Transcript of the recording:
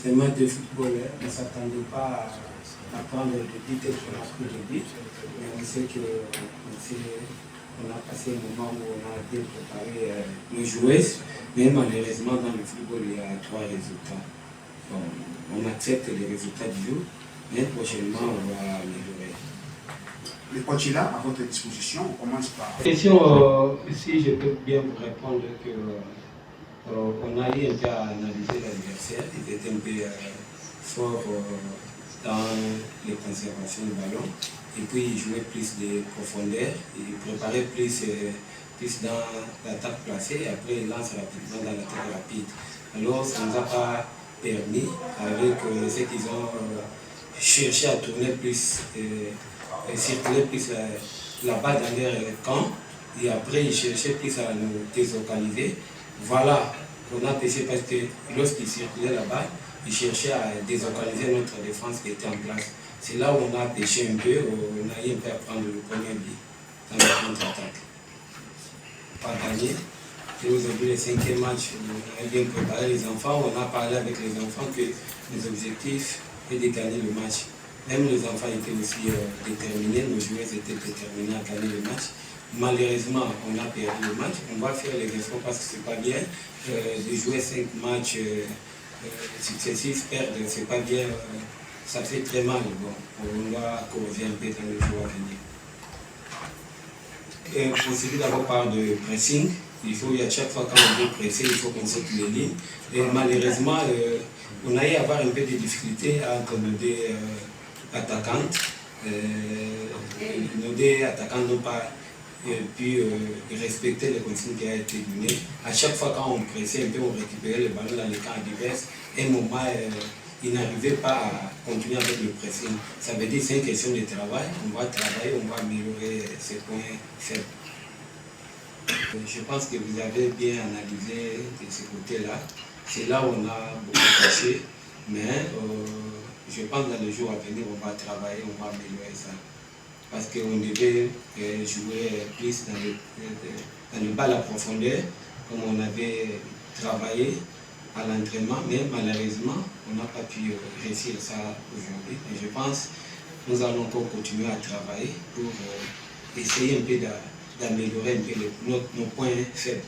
C'est un match de football, hein. On ne s'attendait pas à prendre le but et qu'on a pris le but. Mais on sait qu'on a passé un moment où on a bien préparé nos joueuses. Mais malheureusement, dans le football, il y a 3 résultats. Bon, on accepte les résultats du jour, mais prochainement, on va améliorer. Le coach est là à votre disposition. On commence par. Question, si je peux bien vous répondre que on a eu un peu à analyser l'adversaire. Il était un peu fort dans les conservations du ballon. Et puis il jouait plus de profondeur. Il préparait plus dans l'attaque placée. Et après il lance rapidement dans l'attaque rapide. Alors ça ne nous a pas permis, avec ce qu'ils ont cherché à tourner plus, circuler plus la balle dans leur camp. Et après, ils cherchaient plus à nous désorganiser. Voilà, on a pêché parce que lorsqu'ils circulaient la balle, ils cherchaient à désorganiser notre défense qui était en place. C'est là où on a pêché un peu, on a eu un peu à prendre le premier but dans la contre-attaque. Pas gagné. Et aujourd'hui, le 5e match, on a bien préparé les enfants. On a parlé avec les enfants que nos objectifs étaient de gagner le match. Même les enfants étaient aussi déterminés, nos joueurs étaient déterminés à gagner le match. Malheureusement, on a perdu le match. On va faire les efforts parce que c'est pas bien. De jouer 5 matchs successifs, perdre, c'est pas bien. Ça fait très mal. Bon, on doit corriger un peu dans le jour à venir. On s'est dit d'abord par de pressing. Il faut, à chaque fois quand on veut presser, il faut qu'on sorte les lignes. Et malheureusement, on a eu à avoir un peu de difficultés entre nos deux attaquantes. Nos deux attaquants n'ont pas pu respecter les consignes qui ont été données. À chaque fois quand on pressait un peu, on récupérait le ballon dans les camps adverses. À un moment, ils n'arrivaient pas à continuer avec le pressing. Ça veut dire que c'est une question de travail. On va travailler, on va améliorer ces points faibles. Je pense que vous avez bien analysé de ce côté-là. C'est là où on a beaucoup caché, mais je pense que dans les jours à venir, on va travailler, on va améliorer ça. Parce qu'on devait jouer plus dans le bas de la profondeur, comme on avait travaillé à l'entraînement, mais malheureusement, on n'a pas pu réussir ça aujourd'hui. Et je pense que nous allons encore continuer à travailler pour essayer un peu d'améliorer un peu nos points faibles.